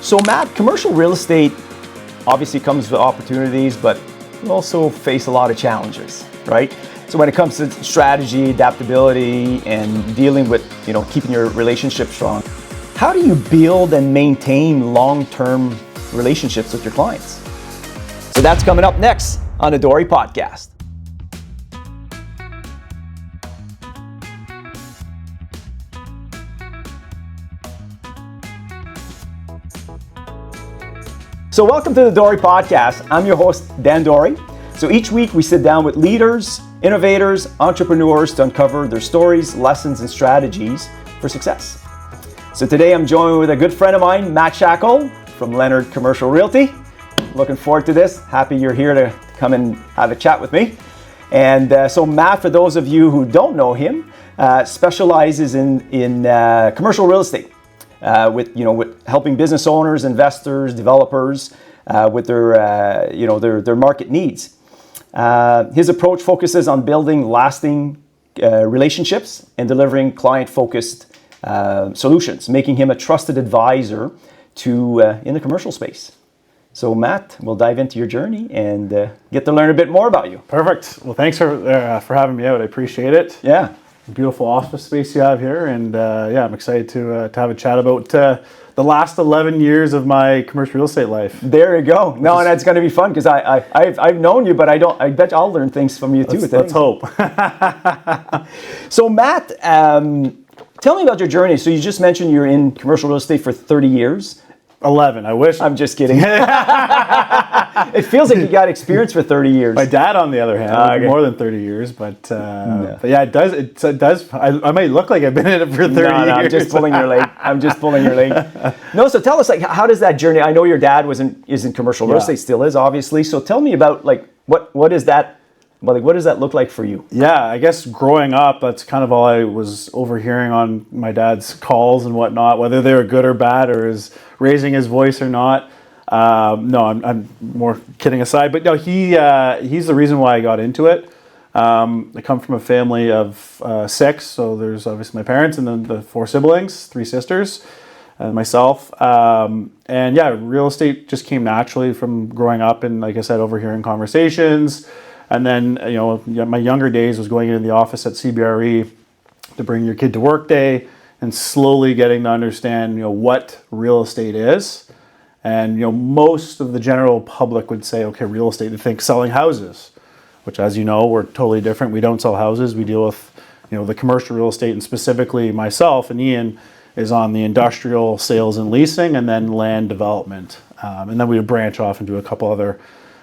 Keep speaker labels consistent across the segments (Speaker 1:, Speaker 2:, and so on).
Speaker 1: So Matt, commercial real estate obviously comes with opportunities, but you also face a lot of challenges, right? So when it comes to strategy, adaptability, and dealing with, keeping your relationship strong, how do you build and maintain long-term relationships with your clients? So that's coming up next on the DORE Podcast. So welcome to the DORE Podcast. I'm your host, Dan Dore. So each week we sit down with leaders, innovators, entrepreneurs to uncover their stories, lessons, and strategies for success. So today I'm joined with a good friend of mine, Matt Shackell from Lennard Commercial Realty. Looking forward to this. Happy you're here to come and have a chat with me. And so Matt, for those of you who don't know him, specializes in commercial real estate. With helping business owners, investors, developers with their market needs. His approach focuses on building lasting relationships and delivering client-focused solutions, making him a trusted advisor in the commercial space. So Matt, we'll dive into your journey and get to learn a bit more about you.
Speaker 2: Perfect. Well, thanks for having me out. I appreciate it.
Speaker 1: Yeah.
Speaker 2: Beautiful office space you have here, and I'm excited to have a chat about the last 11 years of my commercial real estate life.
Speaker 1: There you go. No, and it's going to be fun because I've known you, but I bet I'll learn things from you too.
Speaker 2: Let's hope.
Speaker 1: So Matt, tell me about your journey. So you just mentioned you're in commercial real estate for 30 years.
Speaker 2: 11, I wish.
Speaker 1: I'm just kidding. It feels like you got experience for 30 years.
Speaker 2: My dad, on the other hand, more than 30 years, but yeah, it does. It does. I might look like I've been in it for 30 years.
Speaker 1: I'm just pulling your leg. No, so tell us, how does that journey? I know your dad is in commercial real estate, still is, obviously. So tell me about what is that? What does that look like for you?
Speaker 2: Yeah, I guess growing up, that's kind of all I was overhearing on my dad's calls and whatnot, whether they were good or bad, or is raising his voice or not. No, I'm more kidding aside, but no, he's the reason why I got into it. I come from a family of 6, so there's obviously my parents and then the 4 siblings, 3 sisters, and myself. And yeah, real estate just came naturally from growing up and, like I said, overhearing conversations. And then, my younger days was going into the office at CBRE to bring your kid to work day and slowly getting to understand, what real estate is. And, most of the general public would say, okay, real estate, they think selling houses, which, as you know, we're totally different. We don't sell houses. We deal with, the commercial real estate, and specifically myself and Ian is on the industrial sales and leasing and then land development. And then we would branch off and do a couple other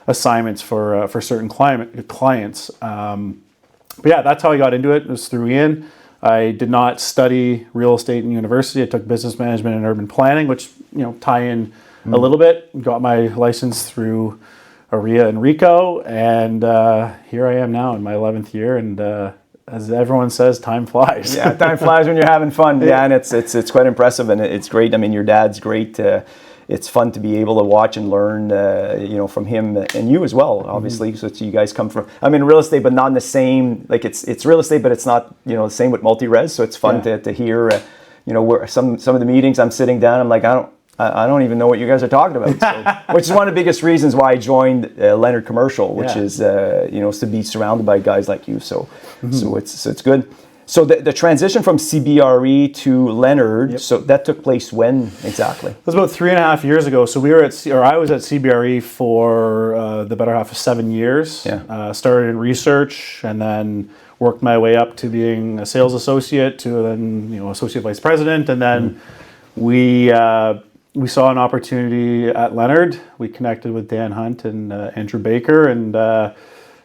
Speaker 2: assignments for certain clients. But yeah, that's how I got into it. It was through Ian. I did not study real estate in university. I took business management and urban planning, which, tie in a little bit. Got my license through AREA and RICO, and here I am now in my 11th year, and as everyone says, time flies.
Speaker 1: Yeah, time flies when you're having fun. Yeah, and it's quite impressive, and it's great. I mean, your dad's great. It's fun to be able to watch and learn, from him and you as well, obviously. Mm-hmm. So you guys come from, real estate, but not in the same, it's real estate, but it's not, the same with multi-res. So it's fun to hear, where some of the meetings I'm sitting down, I'm like, I don't even know what you guys are talking about. So, which is one of the biggest reasons why I joined Lennard Commercial, which is, to be surrounded by guys like you. So, so it's good. So the transition from CBRE to Lennard, so that took place when exactly?
Speaker 2: It was about 3.5 years ago. So I was at CBRE for the better half of 7 years. Yeah. Started in research and then worked my way up to being a sales associate to then associate vice president, and then we saw an opportunity at Lennard. We connected with Dan Hunt and Andrew Baker, and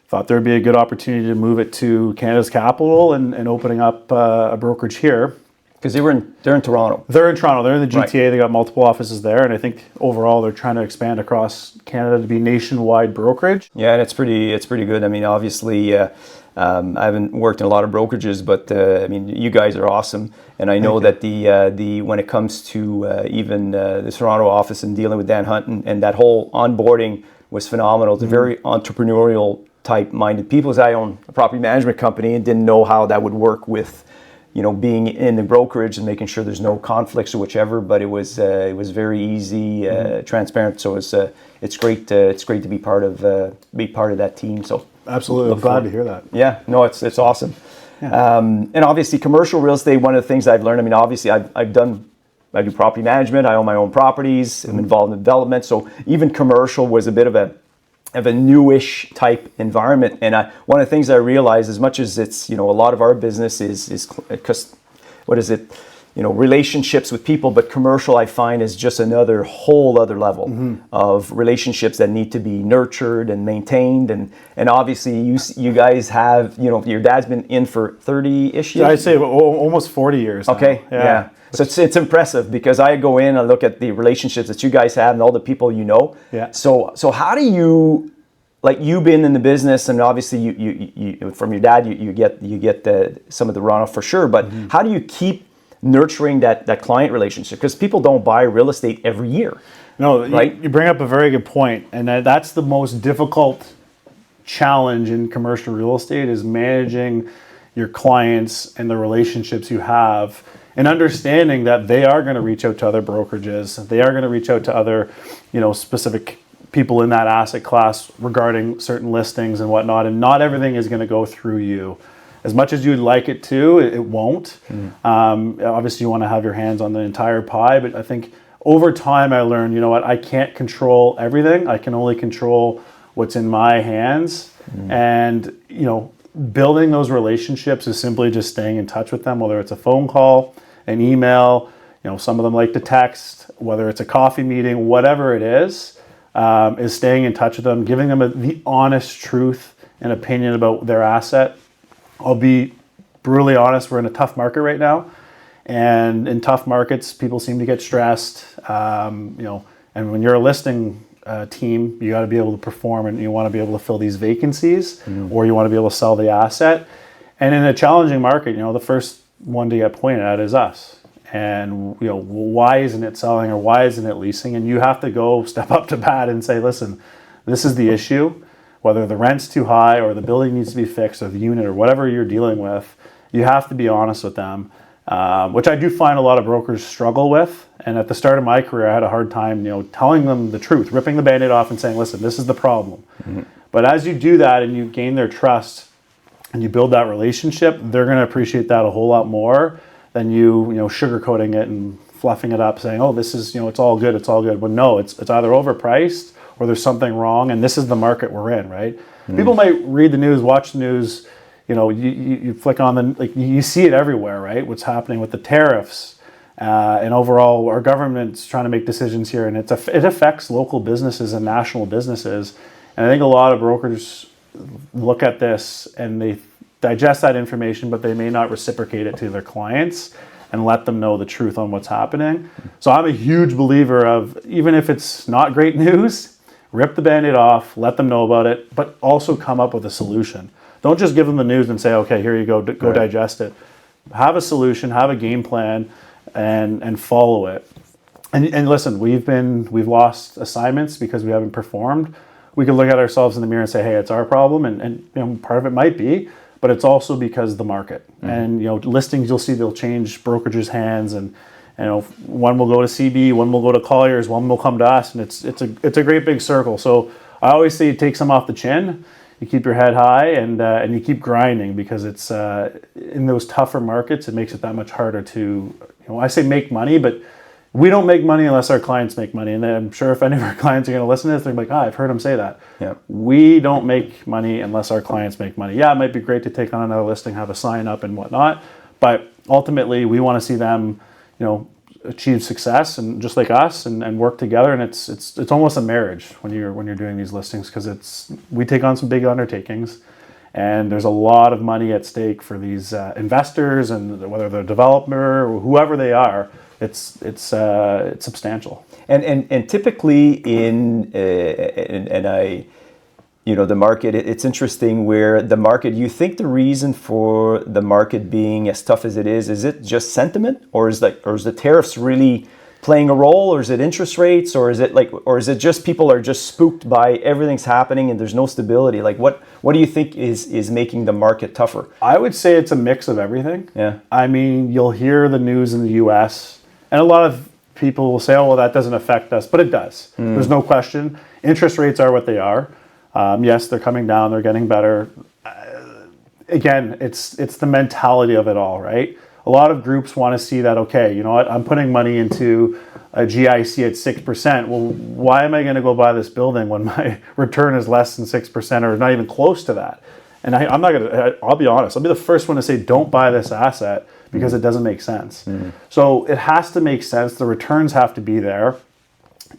Speaker 2: thought there would be a good opportunity to move it to Canada's capital and opening up a brokerage here.
Speaker 1: Because they're in Toronto.
Speaker 2: They're in Toronto. They're in the GTA.
Speaker 1: Right.
Speaker 2: They got multiple offices there, and I think overall they're trying to expand across Canada to be nationwide brokerage.
Speaker 1: Yeah, and it's pretty good. Obviously, I haven't worked in a lot of brokerages, but you guys are awesome. And I know that the when it comes to even the Toronto office and dealing with Dan Hunt and that whole onboarding was phenomenal. It's a very entrepreneurial type-minded people. As I own a property management company and didn't know how that would work with being in the brokerage and making sure there's no conflicts or whichever. But it was very easy, transparent. So it's great to be part of that team. So
Speaker 2: absolutely, I'm glad to hear that.
Speaker 1: Yeah, no, it's awesome. Yeah. And obviously, commercial real estate. One of the things I've learned. I mean, obviously, I do property management. I own my own properties. I'm involved in development. So even commercial was a bit of a newish type environment. And one of the things I realized, as much as it's, a lot of our business is relationships with people, but commercial I find is just another whole other level of relationships that need to be nurtured and maintained. And obviously you guys have, your dad's been in for 30-ish years?
Speaker 2: Yeah, I'd say almost 40 years now.
Speaker 1: Okay, yeah. So it's impressive because I go in and look at the relationships that you guys have and all the people you know.
Speaker 2: Yeah.
Speaker 1: So how do you, like, you've been in the business, and obviously you from your dad you get some of the runoff for sure. But how do you keep nurturing that client relationship? Because people don't buy real estate every year.
Speaker 2: No,
Speaker 1: right?
Speaker 2: You bring up a very good point, and that's the most difficult challenge in commercial real estate, is managing your clients and the relationships you have, and understanding that they are going to reach out to other brokerages, they are going to reach out to other, specific people in that asset class regarding certain listings and whatnot, and not everything is going to go through you. As much as you'd like it to, it won't. Obviously, you want to have your hands on the entire pie, but I think over time I learned, I can't control everything. I can only control what's in my hands. And, building those relationships is simply just staying in touch with them, whether it's a phone call, an email, some of them like to text, whether it's a coffee meeting, whatever it is staying in touch with them, giving them the honest truth and opinion about their asset. I'll be brutally honest, we're in a tough market right now. And in tough markets, people seem to get stressed. And when you're a listing team, you got to be able to perform, and you want to be able to fill these vacancies, or you want to be able to sell the asset. And in a challenging market, the first one to get pointed at is us. And why isn't it selling, or why isn't it leasing? And you have to go step up to bat and say, listen, this is the issue. Whether the rent's too high, or the building needs to be fixed, or the unit, or whatever you're dealing with, you have to be honest with them, which I do find a lot of brokers struggle with. And at the start of my career, I had a hard time, telling them the truth, ripping the Band-Aid off and saying, listen, this is the problem. But as you do that and you gain their trust and you build that relationship, they're going to appreciate that a whole lot more than you sugarcoating it and fluffing it up, saying, oh, this is, it's all good, it's all good. Well, no, it's either overpriced or there's something wrong, and this is the market we're in, right? People might read the news, watch the news, you flick on you see it everywhere, right? What's happening with the tariffs, and overall our government's trying to make decisions here, and it affects local businesses and national businesses. And I think a lot of brokers look at this and they digest that information, but they may not reciprocate it to their clients and let them know the truth on what's happening. So I'm a huge believer of, even if it's not great news, rip the Band-Aid off, let them know about it, but also come up with a solution. Don't just give them the news and say, okay, here you go, go digest it. Have a solution, have a game plan, and follow it. And listen, we've lost assignments because we haven't performed. We could look at ourselves in the mirror and say, hey, it's our problem, and part of it might be, but it's also because of the market. And listings, you'll see they'll change brokerages' hands, and one will go to CB, one will go to Colliers, one will come to us, and it's a great big circle. So I always say, you take some off the chin, you keep your head high, and you keep grinding, because it's in those tougher markets, it makes it that much harder to, I say make money, but we don't make money unless our clients make money. And I'm sure if any of our clients are going to listen to this, they're like, I've heard them say that.
Speaker 1: Yeah.
Speaker 2: We don't make money unless our clients make money. Yeah, it might be great to take on another listing, have a sign up and whatnot, but ultimately we want to see them, achieve success, and just like us, and work together. And it's almost a marriage when you're doing these listings, because we take on some big undertakings, and there's a lot of money at stake for these investors, and whether they're a developer or whoever they are, it's substantial.
Speaker 1: And typically in the market, it's interesting where the market, you think the reason for the market being as tough as it is it just sentiment, or is the tariffs really playing a role, or is it interest rates, or is it just people are just spooked by everything's happening and there's no stability? Like what do you think is making the market tougher?
Speaker 2: I would say it's a mix of everything.
Speaker 1: Yeah.
Speaker 2: I mean, you'll hear the news in the US and a lot of people will say, oh, well, that doesn't affect us, but it does. There's no question. Interest rates are what they are. Yes, they're coming down, they're getting better. Again, it's the mentality of it all, right? A lot of groups want to see that, okay, you know what, I'm putting money into a GIC at 6%. Well, why am I going to go buy this building when my return is less than 6% or not even close to that? And I'll be honest, I'll be the first one to say, don't buy this asset because it doesn't make sense. So it has to make sense. The returns have to be there.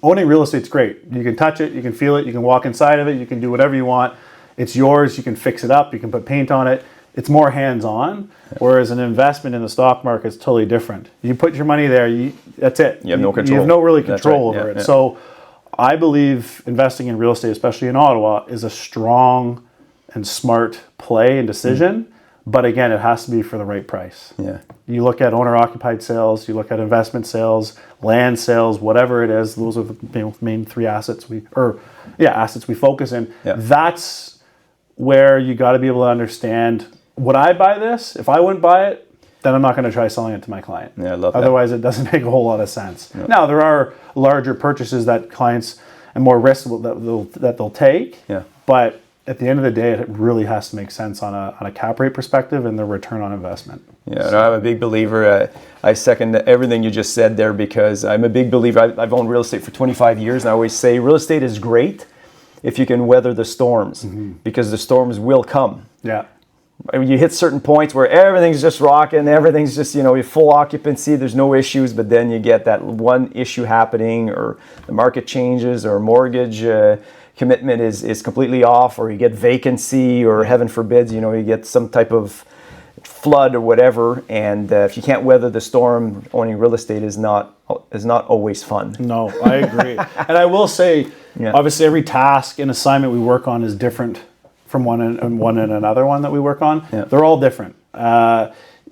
Speaker 2: Owning real estate's great. You can touch it, you can feel it, you can walk inside of it, you can do whatever you want. It's yours, you can fix it up, you can put paint on it. It's more hands-on, whereas an investment in the stock market is totally different. You put your money there, that's it.
Speaker 1: You have no control.
Speaker 2: You have no really control over it.
Speaker 1: Yeah.
Speaker 2: So I believe investing in real estate, especially in Ottawa, is a strong and smart play and decision. But again, it has to be for the right price.
Speaker 1: Yeah.
Speaker 2: You look at owner-occupied sales, you look at investment sales, land sales, whatever it is. Those are the main three assets we focus in.
Speaker 1: Yeah.
Speaker 2: That's where you got to be able to understand. Would I buy this? If I wouldn't buy it, then I'm not going to try selling it to my client.
Speaker 1: Yeah, I love that.
Speaker 2: Otherwise, it doesn't make a whole lot of sense. Yeah. Now, there are larger purchases that clients and more risks that they'll take.
Speaker 1: Yeah.
Speaker 2: But at the end of the day, it really has to make sense on a cap rate perspective and the return on investment.
Speaker 1: Yeah, no, I'm a big believer. I second everything you just said there because I'm a big believer. I've owned real estate for 25 years, and I always say real estate is great if you can weather the storms, because the storms will come.
Speaker 2: Yeah.
Speaker 1: You hit certain points where everything's just rocking, everything's just, full occupancy, there's no issues, but then you get that one issue happening, or the market changes, or mortgage commitment is completely off, or you get vacancy, or heaven forbid, you get some type of flood or whatever, and if you can't weather the storm, owning real estate is not always fun.
Speaker 2: No, I agree. And I will say, obviously every task and assignment we work on is different from one and another one that we work on. Yeah. They're all different.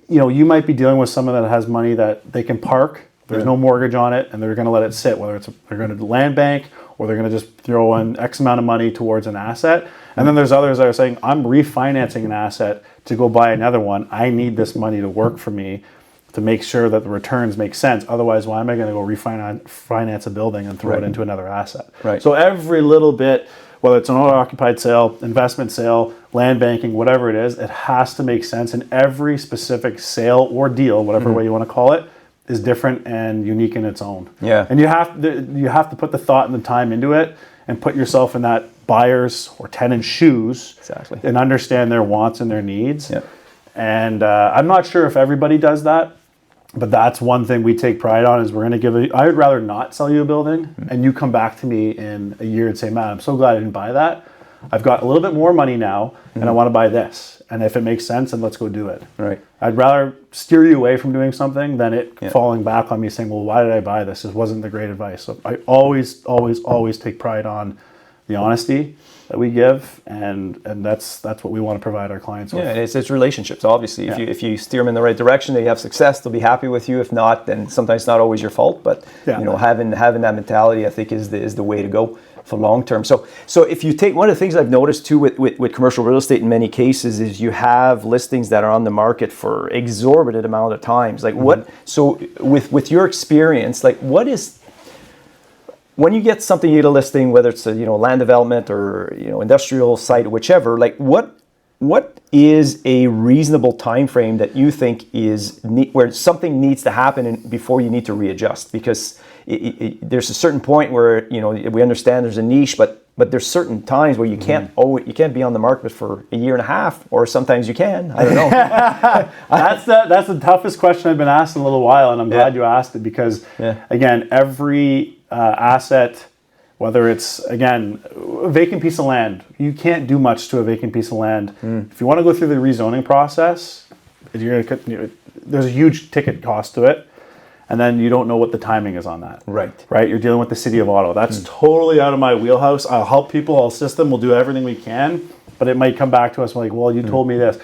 Speaker 2: You might be dealing with someone that has money that they can park, there's no mortgage on it, and they're going to let it sit, whether they're going to land bank or they're going to just throw in X amount of money towards an asset. And then there's others that are saying, I'm refinancing an asset to go buy another one. I need this money to work for me to make sure that the returns make sense. Otherwise, why am I going to go refinance a building and throw it into another asset?
Speaker 1: Right.
Speaker 2: So every little bit, whether it's an owner-occupied sale, investment sale, land banking, whatever it is, it has to make sense. And every specific sale or deal, whatever way you want to call it, is different and unique in its own.
Speaker 1: Yeah.
Speaker 2: And you have to put the thought and the time into it and put yourself in that buyer's or tenant's shoes. Exactly. And understand their wants and their needs. Yeah. And I'm not sure if everybody does that, but that's one thing we take pride on is we're going to I would rather not sell you a building and you come back to me in a year and say, man, I'm so glad I didn't buy that. I've got a little bit more money now and I want to buy this. And if it makes sense, then let's go do it.
Speaker 1: Right.
Speaker 2: I'd rather steer you away from doing something than it falling back on me saying, well, why did I buy this? This wasn't the great advice. So I always take pride on the honesty that we give, and that's what we want to provide our clients with.
Speaker 1: Yeah, it's relationships, obviously. If you steer them in the right direction, they have success, they'll be happy with you. If not, then sometimes it's not always your fault, but having that mentality, I think, is the way to go for long term. So if you take one of the things I've noticed too with commercial real estate in many cases is you have listings that are on the market for exorbitant amount of times. Like so with your experience, like what is, when you get something, you get a listing, whether it's a land development or industrial site, whichever, like what is a reasonable time frame that you think is where something needs to happen before you need to readjust? Because there's a certain point where we understand there's a niche, but there's certain times where you can't be on the market for a year and a half, or sometimes you can. I don't know.
Speaker 2: That's the toughest question I've been asked in a little while, and I'm glad you asked it because again, every asset, whether it's a vacant piece of land, you can't do much to a vacant piece of land. If you want to go through the rezoning process, there's a huge ticket cost to it. And then you don't know what the timing is on that. Right. You're dealing with the city of Ottawa. That's totally out of my wheelhouse. I'll help people, I'll assist them, we'll do everything we can, but it might come back to us like, well, you told me this.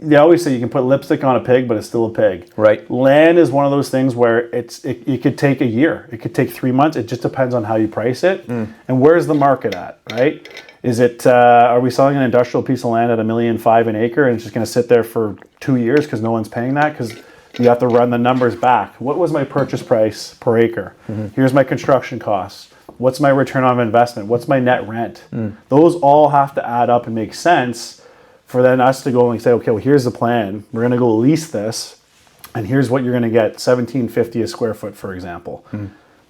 Speaker 2: they always say you can put lipstick on a pig, but it's still a pig.
Speaker 1: Right.
Speaker 2: Land is one of those things where it could take a year. It could take 3 months. It just depends on how you price it. And where's the market at, right? Is it, are we selling an industrial piece of land at $1.5 million an acre and it's just going to sit there for 2 years because no one's paying that? Because you have to run the numbers back. What was my purchase price per acre? Here's my construction costs. What's my return on investment? What's my net rent? Those all have to add up and make sense for then us to go and say, okay, well, here's the plan. We're going to go lease this, and here's what you're going to get, $17.50 a square foot, for example.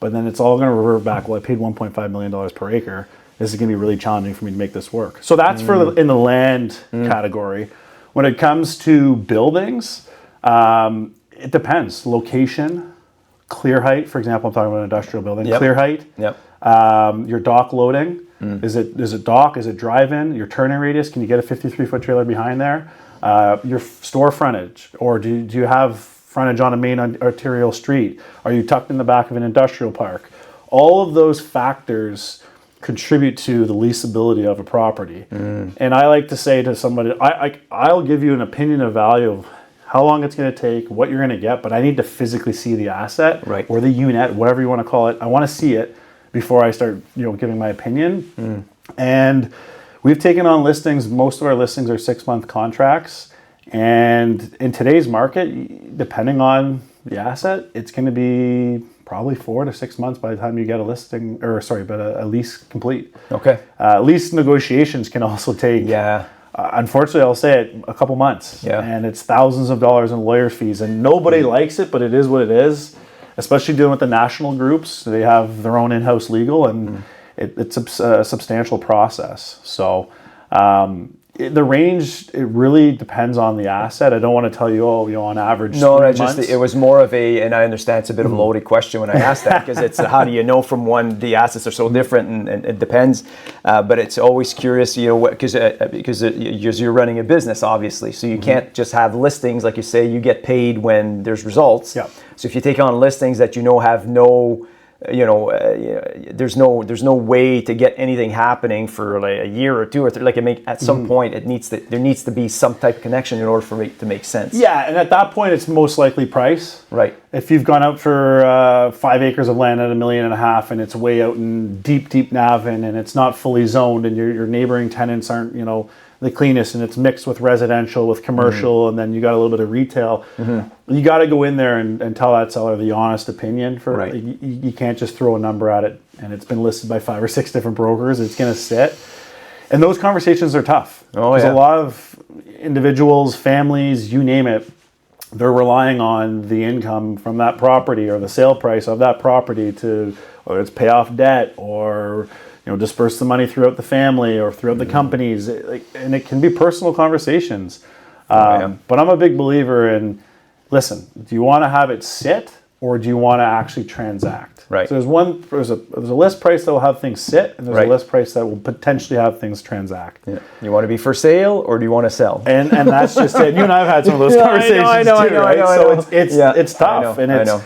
Speaker 2: But then it's all going to revert back. Well, I paid $1.5 million per acre. This is going to be really challenging for me to make this work. So that's for in the land category. When it comes to buildings, it depends. Location, clear height. For example, I'm talking about an industrial building.
Speaker 1: Yep.
Speaker 2: Clear height.
Speaker 1: Yep.
Speaker 2: Your dock loading. Is it dock? Is it drive-in? Your turning radius? Can you get a 53-foot trailer behind there? Your store frontage, or do you have frontage on a main arterial street? Are you tucked in the back of an industrial park? All of those factors contribute to the leasability of a property. And I like to say to somebody, I'll give you an opinion of value of how long it's going to take, what you're going to get, but I need to physically see the asset,
Speaker 1: right,
Speaker 2: or the unit, whatever you want to call it. I want to see it before I start, giving my opinion. And we've taken on listings. Most of our listings are 6-month contracts. And in today's market, depending on the asset, it's going to be probably 4 to 6 months by the time you get a lease complete.
Speaker 1: Okay.
Speaker 2: Lease negotiations can also take, unfortunately, I'll say it, a couple months.
Speaker 1: Yeah.
Speaker 2: And it's thousands of dollars in lawyer fees. And nobody likes it, but it is what it is. Especially dealing with the national groups, they have their own in-house legal, and it's a substantial process. So the range, it really depends on the asset. I don't want to tell you, on average.
Speaker 1: No, it was more of and I understand it's a bit of a loaded question when I asked that, because it's how do you know from one, the assets are so different, and it depends. But it's always curious, because you're running a business, obviously, so you can't just have listings like you say. You get paid when there's results.
Speaker 2: Yeah.
Speaker 1: So if you take on listings that have no, there's no way to get anything happening for like a year or two or three. At some point, there needs to be some type of connection in order for it to make sense.
Speaker 2: Yeah, and at that point, it's most likely price.
Speaker 1: Right.
Speaker 2: If you've gone out for 5 acres of land at $1.5 million, and it's way out in deep Navan, and it's not fully zoned, and your neighboring tenants aren't, the cleanest, and it's mixed with residential, with commercial, and then you got a little bit of retail. You got to go in there and tell that seller the honest opinion.
Speaker 1: Right.
Speaker 2: You can't just throw a number at it, and it's been listed by 5 or 6 different brokers. It's going to sit. And those conversations are tough. Because a lot of individuals, families, you name it, they're relying on the income from that property or the sale price of that property to, whether it's pay off debt or disperse the money throughout the family or throughout the companies, and it can be personal conversations. But I'm a big believer in, listen, do you want to have it sit, or do you want to actually transact?
Speaker 1: Right.
Speaker 2: So there's a list price that will have things sit, and there's a list price that will potentially have things transact.
Speaker 1: Yeah. You want to be for sale, or do you want to sell?
Speaker 2: And that's just it. You and I have had some of those conversations
Speaker 1: I know.
Speaker 2: It's tough, and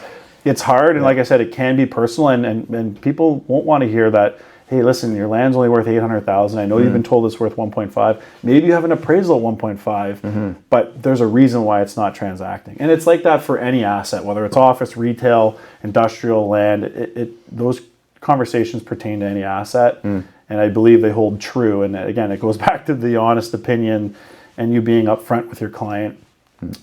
Speaker 2: it's hard, and like I said, it can be personal, and people won't want to hear that. Hey, listen, your land's only worth $800,000. I know you've been told it's worth 1.5. Maybe you have an appraisal at 1.5, but there's a reason why it's not transacting. And it's like that for any asset, whether it's office, retail, industrial, land. Those conversations pertain to any asset, and I believe they hold true. And again, it goes back to the honest opinion and you being upfront with your client.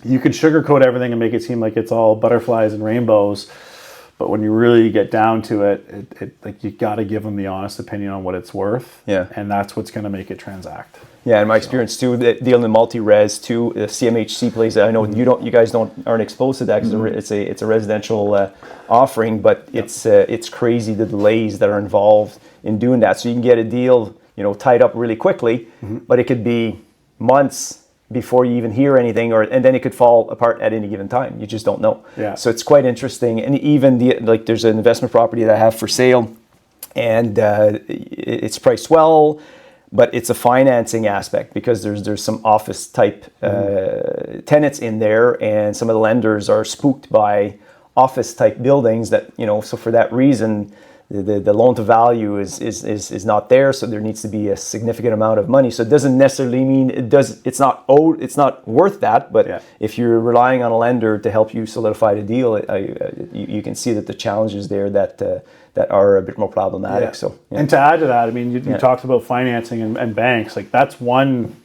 Speaker 2: You can sugarcoat everything and make it seem like it's all butterflies and rainbows. But when you really get down to it, you got to give them the honest opinion on what it's worth. Yeah. And that's what's going to make it transact.
Speaker 1: Yeah, in my experience too, dealing in multi-res too, CMHC plays. I know you guys aren't exposed to that because it's a residential offering, but it's crazy the delays that are involved in doing that. So you can get a deal, tied up really quickly, but it could be months before you even hear anything, and then it could fall apart at any given time. You just don't know.
Speaker 2: Yeah.
Speaker 1: So it's quite interesting. And even there's an investment property that I have for sale, and it's priced well, but it's a financing aspect because there's some office type tenants in there, and some of the lenders are spooked by office type buildings that, so for that reason, the loan to value is not there, so there needs to be a significant amount of money. So it doesn't necessarily mean it's not worth that, but if you're relying on a lender to help you solidify the deal, you can see that the challenges there that are a bit more problematic.
Speaker 2: Yeah.
Speaker 1: So
Speaker 2: and to add to that, I mean, you talked about financing and banks, like that's one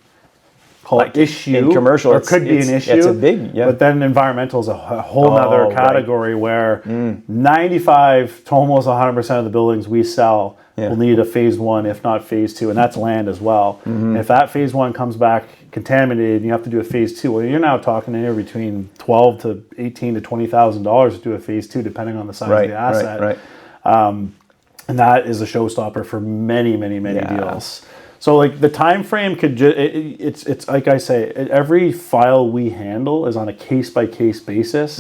Speaker 2: issue
Speaker 1: in commercial,
Speaker 2: or could be an issue.
Speaker 1: It's a big,
Speaker 2: but then environmental is a whole other category where 95 to almost 100% of the buildings we sell will need a phase 1, if not phase 2, and that's land as well. And if that phase 1 comes back contaminated and you have to do a phase 2, well, you're now talking anywhere between $12,000 to $18,000 to $20,000 to do a phase 2, depending on the size of the asset. And that is a showstopper for many deals. So like the time frame could it's like I say, every file we handle is on a case by case basis,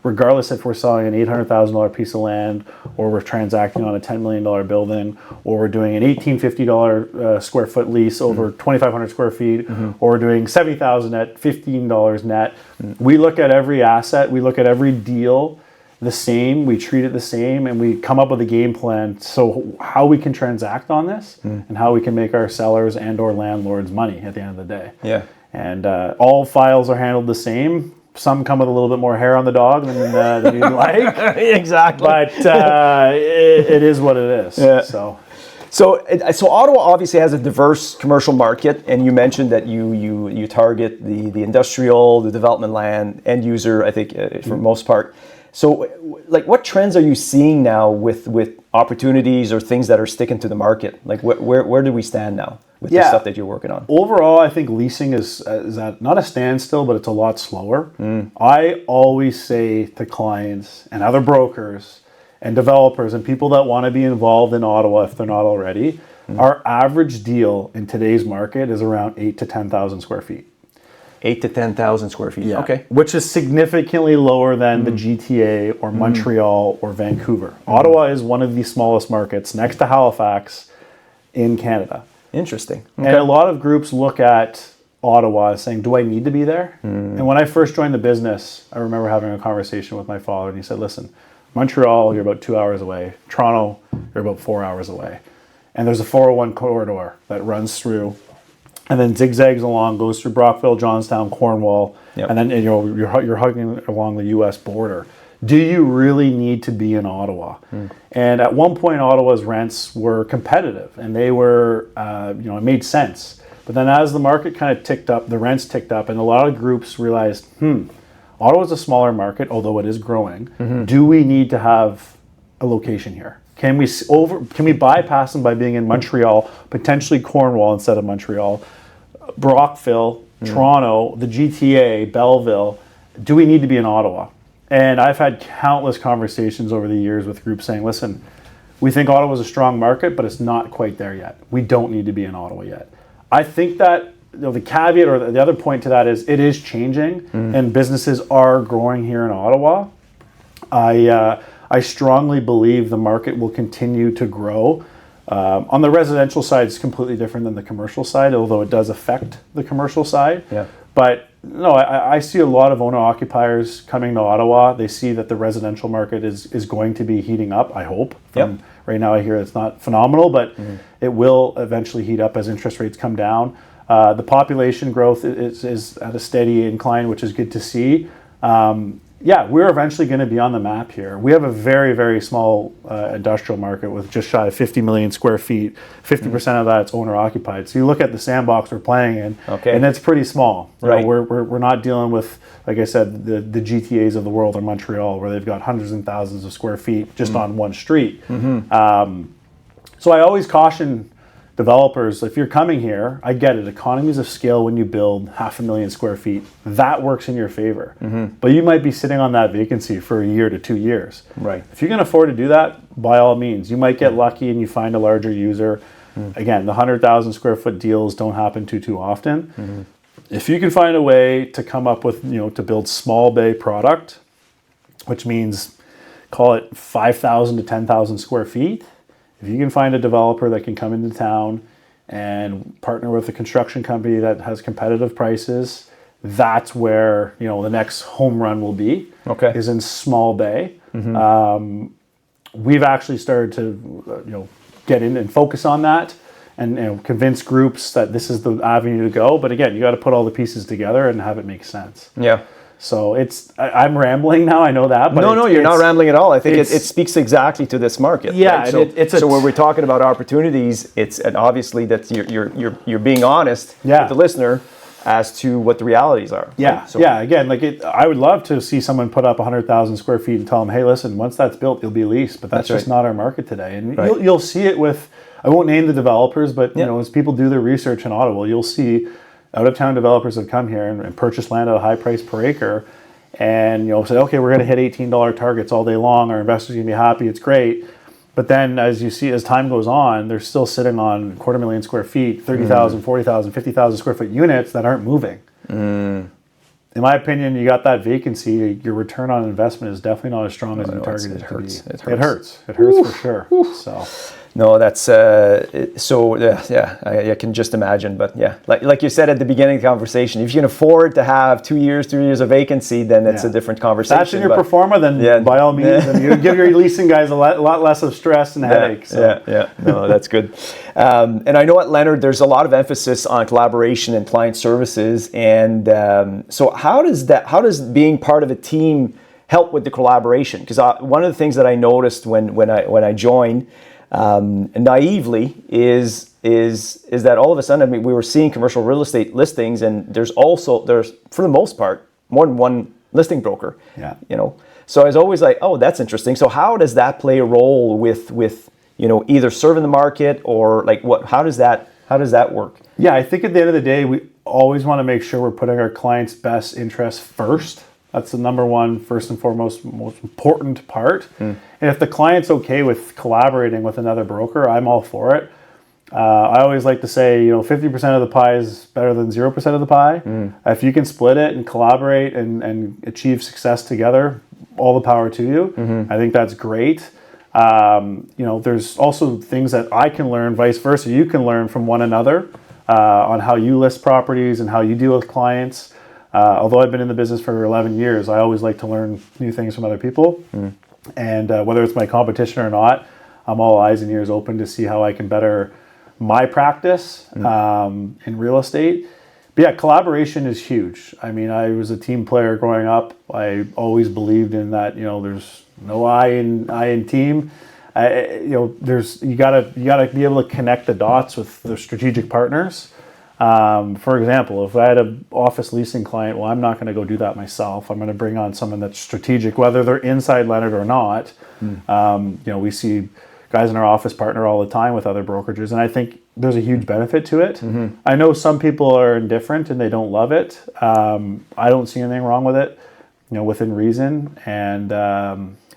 Speaker 2: regardless if we're selling an $800,000 piece of land, or we're transacting on a $10 million building, or we're doing an $1,850 square foot lease over 2,500 square feet, or we're doing $70,000 at $15 net. We look at every asset, we look at every deal the same, we treat it the same, and we come up with a game plan so how we can transact on this and how we can make our sellers and or landlords money at the end of the day.
Speaker 1: Yeah.
Speaker 2: And all files are handled the same. Some come with a little bit more hair on the dog than you'd like.
Speaker 1: Exactly.
Speaker 2: But it is what it is.
Speaker 1: Yeah. So Ottawa obviously has a diverse commercial market, and you mentioned that you target the industrial, the development land end user, I think, for the most part. So, like, what trends are you seeing now with opportunities or things that are sticking to the market? Like, where do we stand now with the stuff that you're working on?
Speaker 2: Overall, I think leasing is at not a standstill, but it's a lot slower. I always say to clients and other brokers and developers and people that want to be involved in Ottawa, if they're not already, our average deal in today's market is around 8,000 to 10,000 square feet.
Speaker 1: 8,000 to 10,000 square feet.
Speaker 2: Yeah.
Speaker 1: Okay.
Speaker 2: Which is significantly lower than the GTA or Montreal or Vancouver. Ottawa is one of the smallest markets next to Halifax in Canada.
Speaker 1: Interesting. Okay.
Speaker 2: And a lot of groups look at Ottawa saying, do I need to be there? And when I first joined the business, I remember having a conversation with my father, and he said, listen, Montreal, you're about 2 hours away. Toronto, you're about 4 hours away. And there's a 401 corridor that runs through and then zigzags along, goes through Brockville, Johnstown, Cornwall, and then you're hugging along the U.S. border. Do you really need to be in Ottawa? And at one point, Ottawa's rents were competitive, and they were, it made sense. But then as the market kind of ticked up, the rents ticked up, and a lot of groups realized, Ottawa's a smaller market, although it is growing. Do we need to have a location here? Can we bypass them by being in Montreal, potentially Cornwall instead of Montreal, Brockville, Toronto, the GTA, Belleville? Do we need to be in Ottawa? And I've had countless conversations over the years with groups saying, listen, we think Ottawa's a strong market, but it's not quite there yet. We don't need to be in Ottawa yet. I think that the caveat or the other point to that is it is changing and businesses are growing here in Ottawa. I strongly believe the market will continue to grow. On the residential side, it's completely different than the commercial side, although it does affect the commercial side. Yeah. But no, I see a lot of owner-occupiers coming to Ottawa. They see that the residential market is going to be heating up, I hope. Right now I hear it's not phenomenal, but it will eventually heat up as interest rates come down. The population growth is at a steady incline, which is good to see. We're eventually going to be on the map here. We have a very, very small industrial market with just shy of 50 million square feet. 50% of that's owner-occupied. So you look at the sandbox we're playing in, and it's pretty small. Right. We're not dealing with, like I said, the GTAs of the world or Montreal, where they've got hundreds and thousands of square feet just on one street. So I always caution developers, if you're coming here, I get it, economies of scale when you build 500,000 square feet, that works in your favor. But you might be sitting on that vacancy for a year to 2 years. Right. If you can afford to do that, by all means, you might get lucky and you find a larger user. Again, the 100,000 square foot deals don't happen too often. If you can find a way to come up with, to build small bay product, which means call it 5,000 to 10,000 square feet, if you can find a developer that can come into town and partner with a construction company that has competitive prices, that's where the next home run will be. Is in small bay. we've actually started to get in and focus on that, and convince groups that this is the avenue to go. But again, you got to put all the pieces together and have it make sense.
Speaker 1: Yeah.
Speaker 2: So I'm rambling now. I know that, but
Speaker 1: no, you're not rambling at all. I think it speaks exactly to this market.
Speaker 2: Yeah.
Speaker 1: Right? So when we're talking about opportunities, and obviously that you're being honest with the listener as to what the realities are.
Speaker 2: Yeah.
Speaker 1: Right? So,
Speaker 2: Again, I would love to see someone put up 100,000 square feet and tell them, hey, listen, once that's built, you'll be leased. But that's just not our market today. And you'll see it with, I won't name the developers, but as people do their research in Ottawa, you'll see out-of-town developers have come here and purchased land at a high price per acre, and say, okay, we're going to hit $18 targets all day long. Our investors are going to be happy. It's great. But then, as you see, as time goes on, they're still sitting on 250,000 square feet, 30,000, 40,000, 50,000 square foot units that aren't moving. In my opinion, you got that vacancy, your return on investment is definitely not as strong as you targeted it to be. It hurts. It hurts for sure. So.
Speaker 1: No, that's I can just imagine. But like you said at the beginning of the conversation, if you can afford to have 2 years, 3 years of vacancy, then it's a different conversation.
Speaker 2: That's in your pro forma, then by all means, and you give your leasing guys a lot less of stress and headache. So.
Speaker 1: No, that's good. And I know at Lennard, there's a lot of emphasis on collaboration and client services. And so how does being part of a team help with the collaboration? Because one of the things that I noticed when I joined, naively is that all of a sudden, we were seeing commercial real estate listings, and there's for the most part more than one listing broker. So I was always like, oh, that's interesting. So how does that play a role with either serving the market or how does that work?
Speaker 2: Yeah, I think at the end of the day, we always want to make sure we're putting our clients' best interests first. That's the number one, first and foremost, most important part. And if the client's okay with collaborating with another broker, I'm all for it. I always like to say, 50% of the pie is better than 0% of the pie. If you can split it and collaborate and achieve success together, all the power to you. I think that's great. There's also things that I can learn, vice versa. You can learn from one another on how you list properties and how you deal with clients. Although I've been in the business for 11 years, I always like to learn new things from other people. And whether it's my competition or not, I'm all eyes and ears open to see how I can better my practice in real estate. But yeah, collaboration is huge. I mean, I was a team player growing up. I always believed in that. There's no I in team. You gotta be able to connect the dots with the strategic partners. For example, if I had an office leasing client, well, I'm not going to go do that myself. I'm going to bring on someone that's strategic, whether they're inside Lennard or not. We see guys in our office partner all the time with other brokerages, and I think there's a huge benefit to it. I know some people are indifferent and they don't love it. I don't see anything wrong with it, within reason. And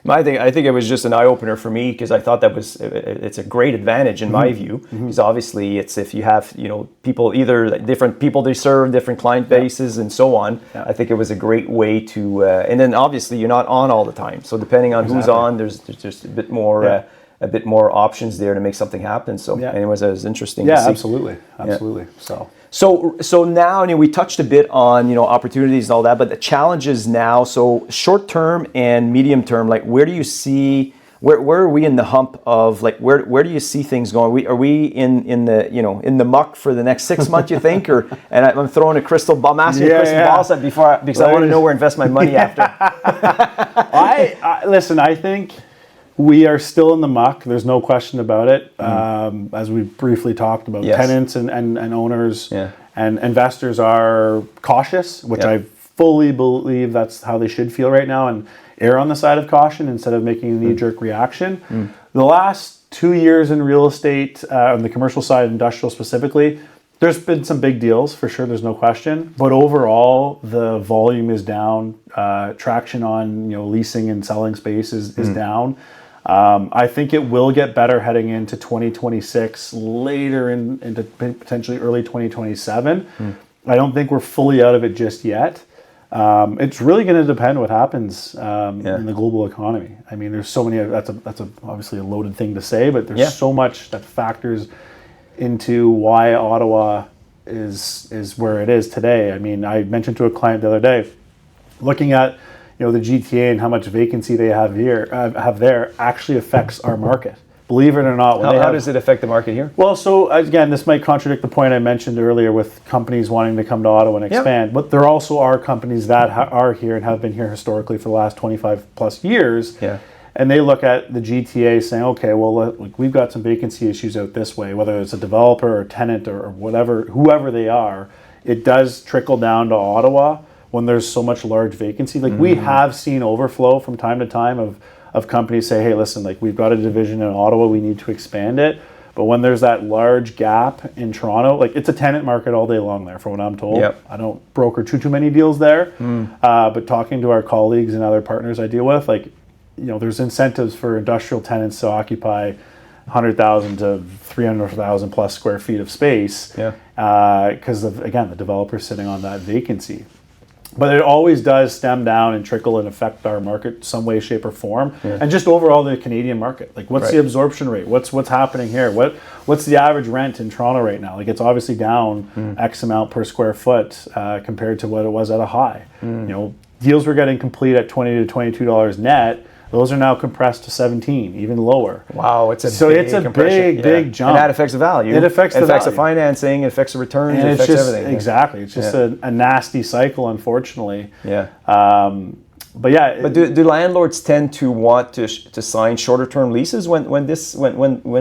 Speaker 1: I think it was just an eye opener for me, because I thought it's a great advantage in my view, because obviously it's, if you have people, either different people they serve, different client bases and so on. I think it was a great way to and then obviously you're not on all the time, so depending on who's on, there's just a bit more options there to make something happen. So anyways, it was interesting to see.
Speaker 2: Absolutely.
Speaker 1: So now, we touched a bit on opportunities and all that, but the challenges now. So short term and medium term, where do you see where are we in the hump of where do you see things going? Are we in the muck for the next 6 months? You think, and I'm throwing a crystal ball. I'm asking a crystal ball set because I want to know where to invest my money after.
Speaker 2: Listen. I think we are still in the muck. There's no question about it. As we briefly talked about, tenants and owners and investors are cautious, which I fully believe that's how they should feel right now, and err on the side of caution instead of making a knee-jerk reaction. The last 2 years in real estate, on the commercial side, industrial specifically, there's been some big deals for sure. There's no question. But overall, the volume is down. Traction on leasing and selling space is down. I think it will get better heading into 2026, later into potentially early 2027. I don't think we're fully out of it just yet. It's really going to depend what happens in the global economy. I mean, there's so many. That's obviously a loaded thing to say, but there's so much that factors into why Ottawa is where it is today. I mean, I mentioned to a client the other day, looking at the GTA and how much vacancy they have there actually affects our market. Believe it or not.
Speaker 1: How does it affect the market here?
Speaker 2: Well, so again, this might contradict the point I mentioned earlier with companies wanting to come to Ottawa and expand, but there also are companies that are here and have been here historically for the last 25 plus years.
Speaker 1: Yeah.
Speaker 2: And they look at the GTA saying, okay, well, we've got some vacancy issues out this way, whether it's a developer or tenant or whatever, whoever they are, it does trickle down to Ottawa when there's so much large vacancy. We have seen overflow from time to time of companies say, hey, listen, we've got a division in Ottawa, we need to expand it. But when there's that large gap in Toronto, it's a tenant market all day long there, from what I'm told.
Speaker 1: Yep.
Speaker 2: I don't broker too many deals there, but talking to our colleagues and other partners I deal with, there's incentives for industrial tenants to occupy 100,000 to 300,000 plus square feet of space, because of, again, the developers sitting on that vacancy. But it always does stem down and trickle and affect our market some way, shape, or form, and just overall the Canadian market. What's the absorption rate? What's happening here? What's the average rent in Toronto right now? It's obviously down X amount per square foot compared to what it was at a high. Deals were getting complete at $20 to $22 net. Those are now compressed to 17, even lower.
Speaker 1: Wow, it's a
Speaker 2: big jump.
Speaker 1: And that affects the value.
Speaker 2: It affects the
Speaker 1: financing, it affects the returns,
Speaker 2: and
Speaker 1: it affects everything.
Speaker 2: Exactly. It's just a nasty cycle, unfortunately.
Speaker 1: Yeah.
Speaker 2: But
Speaker 1: do landlords tend to want to sign shorter term leases when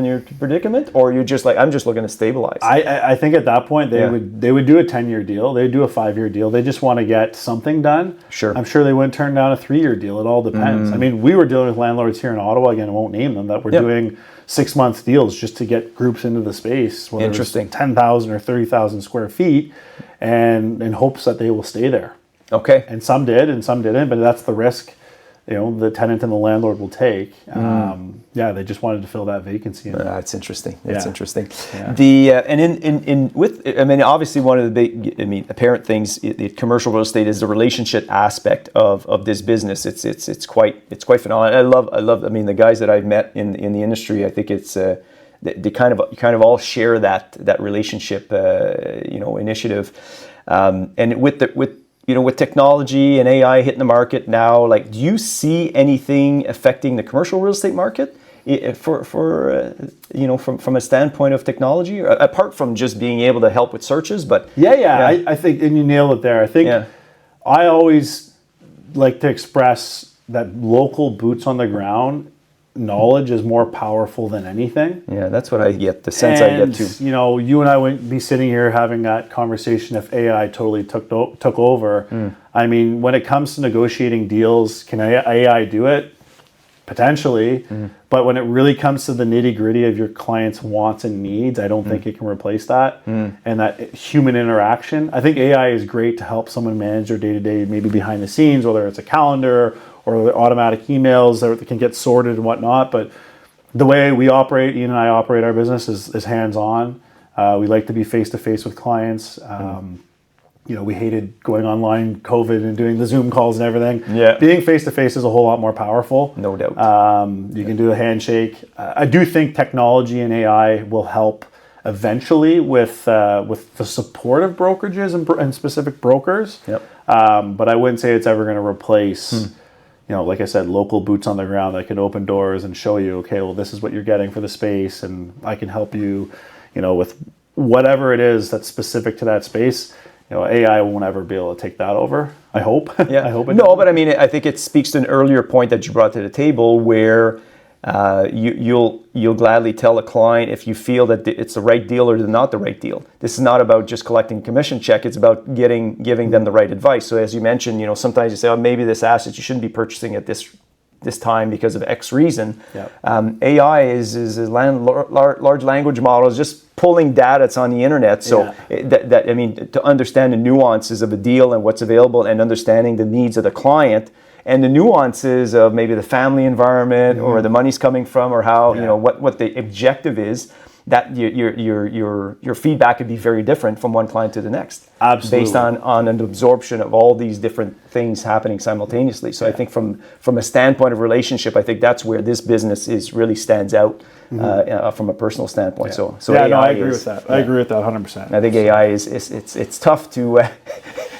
Speaker 1: you're in predicament, or you're just I'm just looking to stabilize?
Speaker 2: I think at that point they would do a 10-year deal, they'd do a 5-year deal. They just want to get something done.
Speaker 1: Sure.
Speaker 2: I'm sure they wouldn't turn down a 3-year deal. It all depends. I mean, we were dealing with landlords here in Ottawa, again, I won't name them, that were doing 6-month deals just to get groups into the space.
Speaker 1: Interesting.
Speaker 2: 10,000 or 30,000 square feet, and in hopes that they will stay there.
Speaker 1: Okay.
Speaker 2: And some did and some didn't, but that's the risk, the tenant and the landlord will take. They just wanted to fill that vacancy.
Speaker 1: That's interesting. That's interesting.
Speaker 2: Yeah.
Speaker 1: Obviously one of the big, apparent things in commercial real estate is the relationship aspect of this business. It's quite phenomenal. I love. The guys that I've met in the industry, I think it's they kind of all share that relationship, initiative, and with technology and AI hitting the market now, do you see anything affecting the commercial real estate market from a standpoint of technology, apart from just being able to help with searches? But
Speaker 2: I think, and you nailed it there. I think I always like to express that local boots on the ground knowledge is more powerful than anything.
Speaker 1: Yeah, that's what I get, the sense I get too.
Speaker 2: You and I wouldn't be sitting here having that conversation if AI totally took over. I mean, when it comes to negotiating deals, can AI do it? Potentially. But when it really comes to the nitty gritty of your client's wants and needs, I don't think it can replace that. And that human interaction. I think AI is great to help someone manage their day-to-day, maybe behind the scenes, whether it's a calendar or automatic emails that can get sorted and whatnot. But the way we operate, Ian and I operate our business is hands-on. We like to be face-to-face with clients. We hated going online, COVID, and doing the Zoom calls and everything.
Speaker 1: Yeah.
Speaker 2: Being face-to-face is a whole lot more powerful.
Speaker 1: No doubt.
Speaker 2: You can do a handshake. I do think technology and AI will help eventually with the support of brokerages and specific brokers.
Speaker 1: Yep.
Speaker 2: But I wouldn't say it's ever going to replace, like I said, local boots on the ground that can open doors and show you, okay, well, this is what you're getting for the space, and I can help you, with whatever it is that's specific to that space. AI won't ever be able to take that over. I hope.
Speaker 1: Yeah.
Speaker 2: I hope it
Speaker 1: No,
Speaker 2: doesn't.
Speaker 1: but I think it speaks to an earlier point that you brought to the table, where you'll gladly tell a client if you feel that it's the right deal or not the right deal. This is not about just collecting a commission check. It's about giving them the right advice. So as you mentioned, sometimes you say, oh, maybe this asset you shouldn't be purchasing at this time because of X reason.
Speaker 2: Yep.
Speaker 1: AI is a large language model, is just pulling data that's on the internet. So to understand the nuances of a deal and what's available, and understanding the needs of the client and the nuances of maybe the family environment or the money's coming from, or how what the objective is, that your feedback could be very different from one client to the next.
Speaker 2: Absolutely.
Speaker 1: Based on an absorption of all these different things happening simultaneously. So I think from a standpoint of relationship, I think that's where this business really stands out from a personal standpoint.
Speaker 2: Yeah.
Speaker 1: So
Speaker 2: AI,
Speaker 1: AI
Speaker 2: I agree with that. I agree with that 100%.
Speaker 1: I think AI it's tough to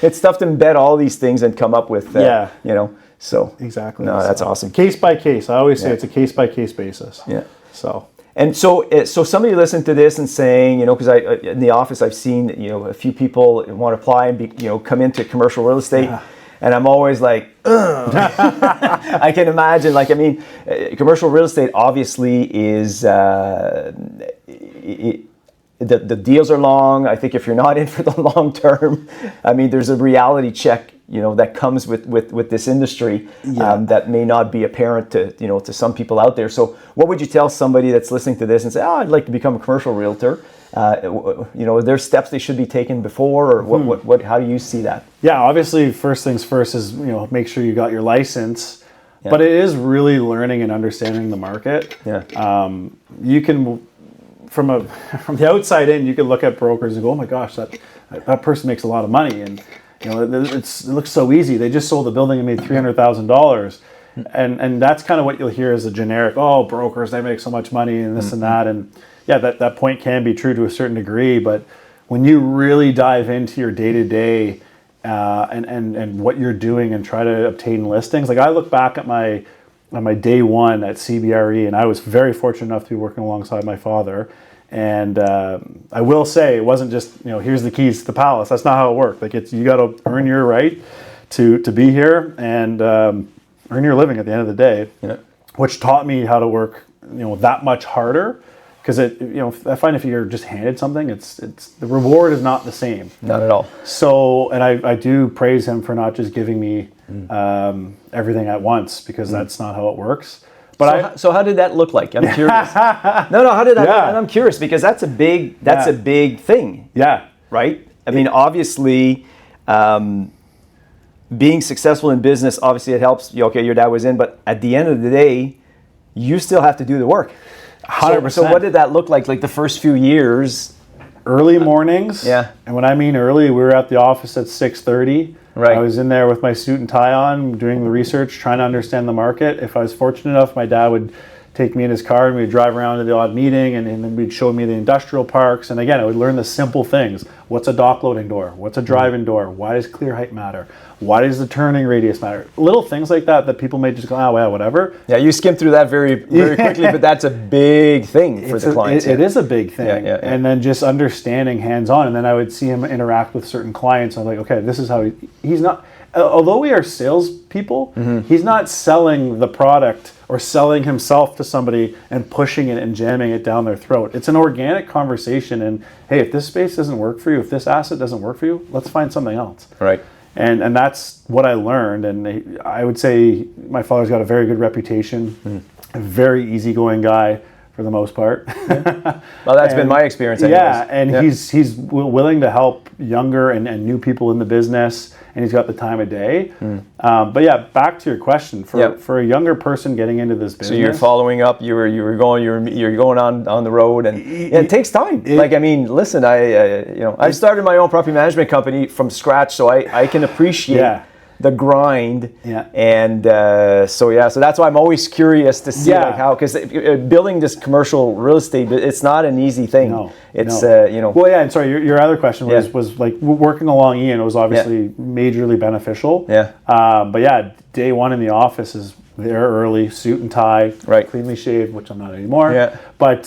Speaker 1: it's tough to embed all these things and come up with
Speaker 2: So exactly.
Speaker 1: No, that's awesome.
Speaker 2: Case by case. I always say it's a case by case basis.
Speaker 1: Yeah.
Speaker 2: So.
Speaker 1: And so somebody listening to this and saying, because in the office I've seen, a few people want to apply and come into commercial real estate, and I'm always like, ugh. I can imagine. Commercial real estate obviously is the deals are long. I think if you're not in for the long term, there's a reality check, that comes with this industry that may not be apparent to some people out there. So what would you tell somebody that's listening to this and say, I'd like to become a commercial realtor? Are there steps they should be taken before, or what? How do you see that?
Speaker 2: Yeah, obviously, first things first is make sure you got your license. Yeah. But it is really learning and understanding the market. Yeah. You can, from the outside in, you can look at brokers and go, oh my gosh, that person makes a lot of money, and it looks so easy. They just sold a building and made $300,000. And that's kind of what you'll hear as a generic, oh, brokers, they make so much money and this and that. And yeah, that point can be true to a certain degree. But when you really dive into your day-to-day and what you're doing and try to obtain listings, like I look back at my day one at CBRE, and I was very fortunate enough to be working alongside my father. And I will say, it wasn't just, here's the keys to the palace. That's not how it worked. Like you got to earn your right to be here and earn your living at the end of the day, which taught me how to work, that much harder. Because I find if you're just handed something, it's the reward is not the same.
Speaker 1: Not at all.
Speaker 2: So, and I do praise him for not just giving me everything at once, because that's not how it works. But
Speaker 1: so how did that look like? I'm curious. No, how did that? Yeah. And I'm curious because that's a big thing.
Speaker 2: Yeah.
Speaker 1: Right. Obviously, being successful in business, obviously it helps. Okay, your dad was in, but at the end of the day, you still have to do the work.
Speaker 2: 100%.
Speaker 1: So what did that look like? Like the first few years?
Speaker 2: Early mornings.
Speaker 1: Yeah.
Speaker 2: And when I mean early, we were at the office at 6:30.
Speaker 1: Right.
Speaker 2: I was in there with my suit and tie on, doing the research, trying to understand the market. If I was fortunate enough, my dad would take me in his car and we'd drive around to the odd meeting, and then we'd show me the industrial parks. And again, I would learn the simple things. What's a dock loading door? What's a drive-in door? Why does clear height matter? Why does the turning radius matter? Little things like that people may just go, oh, well, whatever.
Speaker 1: Yeah, you skim through that very, very quickly, but that's a big thing for the clients.
Speaker 2: It is a big thing. Yeah. And then just understanding hands-on. And then I would see him interact with certain clients. I'm like, okay, this is how he's not, although we are salespeople, he's not selling the product or selling himself to somebody and pushing it and jamming it down their throat. It's an organic conversation, and hey, if this space doesn't work for you, if this asset doesn't work for you, let's find something else.
Speaker 1: Right.
Speaker 2: And that's what I learned, and I would say my father's got a very good reputation, a very easygoing guy for the most part.
Speaker 1: Well, that's been my experience anyways.
Speaker 2: Yeah, and he's willing to help younger and new people in the business, and he's got the time of day. But yeah, back to your question, for a younger person getting into this business.
Speaker 1: So you're following up. You're going on the road, and it takes time. Listen, I started my own property management company from scratch, so I can appreciate the grind. Yeah. And so that's why I'm always curious to see how, because building this commercial real estate, it's not an easy thing.
Speaker 2: No.
Speaker 1: It's
Speaker 2: Well, yeah, and sorry, your other question was like working along Ian was obviously majorly beneficial.
Speaker 1: Yeah.
Speaker 2: But yeah, day one in the office is there early, suit and tie,
Speaker 1: right,
Speaker 2: cleanly shaved, which I'm not anymore.
Speaker 1: Yeah.
Speaker 2: But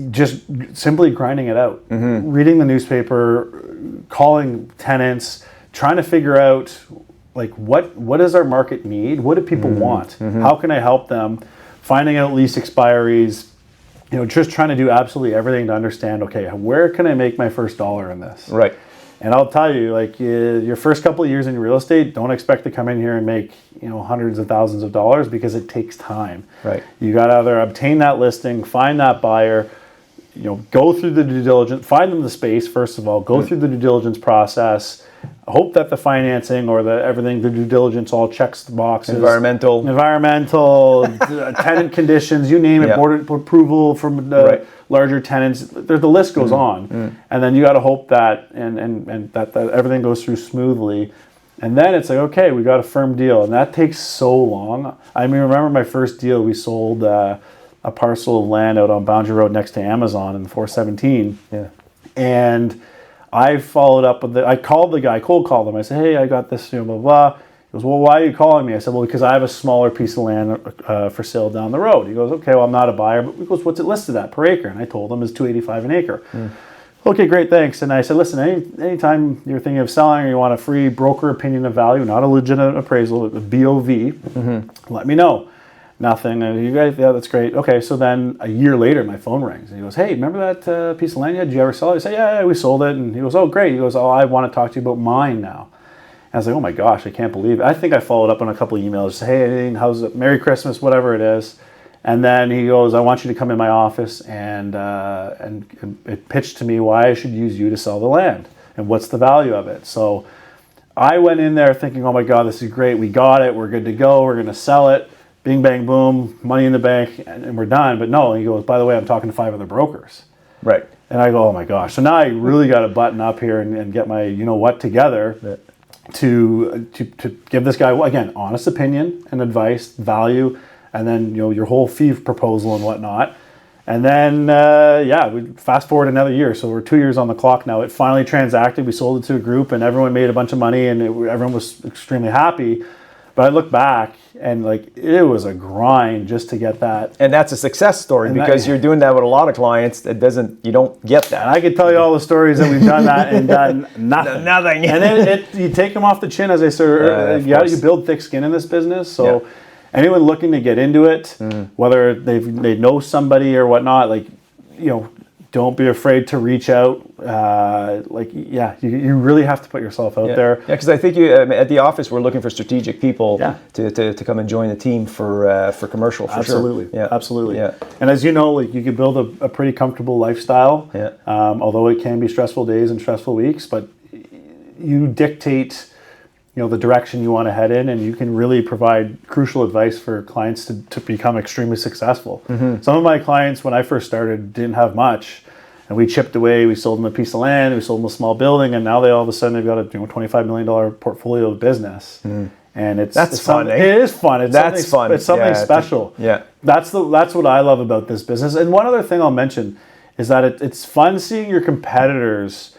Speaker 2: just simply grinding it out, reading the newspaper, calling tenants, trying to figure out like what does our market need? What do people want? How can I help them? Finding out lease expiries, just trying to do absolutely everything to understand, okay, where can I make my first dollar in this?
Speaker 1: Right.
Speaker 2: And I'll tell you, like your first couple of years in real estate, don't expect to come in here and make, hundreds of thousands of dollars, because it takes time.
Speaker 1: Right.
Speaker 2: You got to either obtain that listing, find that buyer, go through the due diligence, find them the space, first of all, go through the due diligence process, hope that the financing or the due diligence all checks the boxes.
Speaker 1: Environmental,
Speaker 2: tenant conditions, you name it, board approval from larger tenants. The list goes on. And then you got to hope that and that everything goes through smoothly. And then it's like, okay, we got a firm deal. And that takes so long. I mean, remember my first deal, we sold a parcel of land out on Boundary Road next to Amazon in 417.
Speaker 1: Yeah.
Speaker 2: And I followed up with I called the guy, cold called him. I said, hey, I got this, blah, blah. goes, well, why are you calling me? I said, well, because I have a smaller piece of land for sale down the road. He goes, okay, well, I'm not a buyer. But he goes, what's it listed at per acre? And I told him it's $285 an acre. Okay, great, thanks. And I said, listen, anytime you're thinking of selling or you want a free broker opinion of value, not a legitimate appraisal, but a BOV, let me know. Nothing. And you guys, yeah, that's great. Okay, so then a year later, my phone rings. And he goes, hey, remember that piece of land you had? Did you ever sell it? I say, yeah, we sold it. And he goes, oh, great. He goes, oh, I want to talk to you about mine now. And I was like, oh my gosh, I can't believe it. I think I followed up on a couple of emails. Say, hey, anything, how's it? Merry Christmas, whatever it is. And then he goes, I want you to come in my office and it pitched to me why I should use you to sell the land and what's the value of it. So I went in there thinking, oh my God, this is great. We got it. We're good to go. We're going to sell it. Bing, bang, boom, money in the bank, and we're done. But no, he goes, by the way, I'm talking to 5 other brokers.
Speaker 1: Right.
Speaker 2: And I go, oh my gosh. So now I really got to button up here and get my, what together to give this guy, again, honest opinion and advice, value, and then, your whole fee proposal and whatnot. And then, we fast forward another year. So we're 2 years on the clock now. It finally transacted. We sold it to a group and everyone made a bunch of money and everyone was extremely happy. But I look back and it was a grind just to get that.
Speaker 1: And that's a success story because you're doing that with a lot of clients. You don't get that.
Speaker 2: And I could tell you all the stories that we've done that and done nothing.
Speaker 1: Nothing.
Speaker 2: And then you take them off the chin, as I said earlier. You build thick skin in this business. So anyone looking to get into it, whether they know somebody or whatnot, don't be afraid to reach out. You really have to put yourself out there.
Speaker 1: Yeah, because I think at the office we're looking for strategic people to come and join the team for commercial. For
Speaker 2: absolutely,
Speaker 1: sure. Yeah,
Speaker 2: absolutely. Yeah. And as you know, you can build a pretty comfortable lifestyle. Yeah. Although it can be stressful days and stressful weeks, but you dictate the direction you want to head in, and you can really provide crucial advice for clients to become extremely successful. Some of my clients, when I first started, didn't have much, and we chipped away. We sold them a piece of land, we sold them a small building, and now they all of a sudden they've got a $25 million portfolio of business. And it's fun. It is fun. It's something special. That's what I love about this business. And one other thing I'll mention is that it's fun seeing your competitors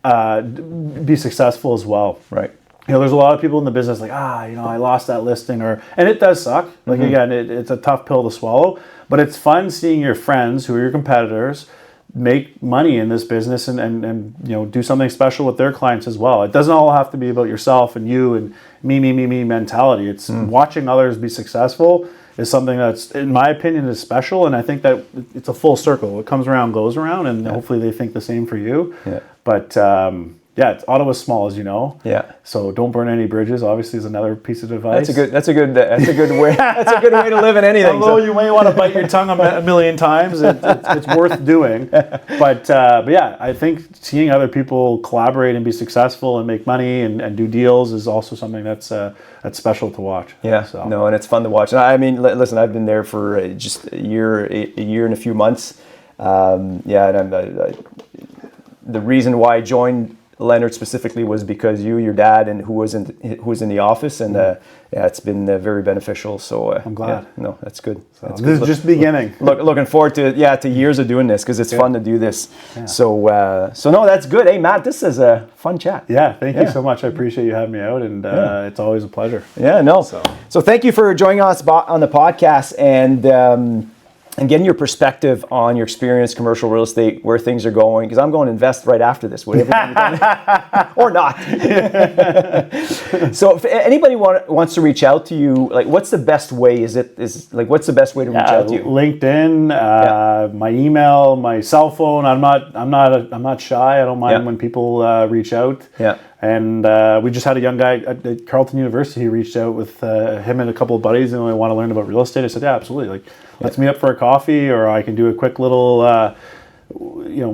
Speaker 2: be successful as well.
Speaker 1: Right.
Speaker 2: There's a lot of people in the business I lost that listing, and it does suck. Again, it's a tough pill to swallow, but it's fun seeing your friends who are your competitors make money in this business and do something special with their clients as well. It doesn't all have to be about yourself and you and me mentality. It's watching others be successful is something that's, in my opinion, is special, and I think that it's a full circle. What comes around goes around, and hopefully they think the same for you. But Ottawa's small, as you know. Yeah. So don't burn any bridges. Obviously, is another piece of advice. That's a good way. That's a good way to live in anything. Although you may want to bite your tongue a million times, it's worth doing. But I think seeing other people collaborate and be successful and make money and do deals is also something that's special to watch. Yeah. So. No, and it's fun to watch. And I mean, listen, I've been there for just a year and a few months. And the reason why I joined Lennard specifically was because your dad, and who was in the office, and it's been very beneficial. So I'm glad. That's good. So that's this is just beginning. Looking forward to years of doing this because it's fun to do this. Yeah. So no, that's good. Hey Matt, this is a fun chat. Yeah, thank you so much. I appreciate you having me out, and it's always a pleasure. Yeah, no. So thank you for joining us on the podcast and getting your perspective on your experience, commercial real estate, where things are going, because I'm going to invest right after this, whatever you've done. Or not. So if anybody wants to reach out to you, what's the best way? What's the best way to reach out to you? LinkedIn, my email, my cell phone. I'm not shy. I don't mind when people reach out. Yeah. And we just had a young guy at Carleton University. He reached out with him and a couple of buddies, and they want to learn about real estate. I said, yeah, absolutely. Let's meet up for a coffee, or I can do a quick little,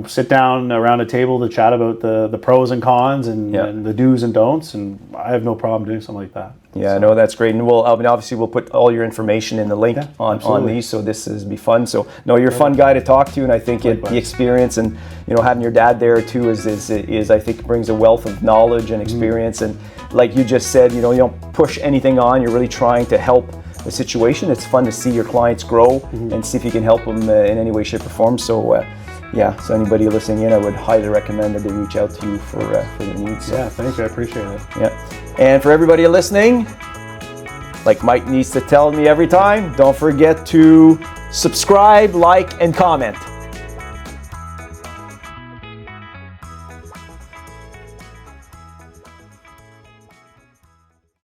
Speaker 2: sit down around a table to chat about the pros and cons and the do's and don'ts. And I have no problem doing something like that. Yeah, no, that's great. And obviously we'll put all your information in the link on these, so this is be fun. So no, you're a fun guy to talk to, and I think the experience and having your dad there too is I think brings a wealth of knowledge and experience. And like you just said, you don't push anything on. You're really trying to help the situation. It's fun to see your clients grow and see if you can help them in any way, shape, or form. So
Speaker 1: yeah, so anybody listening in, I would highly recommend that they reach out to you for their needs.
Speaker 2: Yeah, thank you. I appreciate it.
Speaker 1: Yeah. And for everybody listening, like Mike needs to tell me every time, don't forget to subscribe, like, and comment.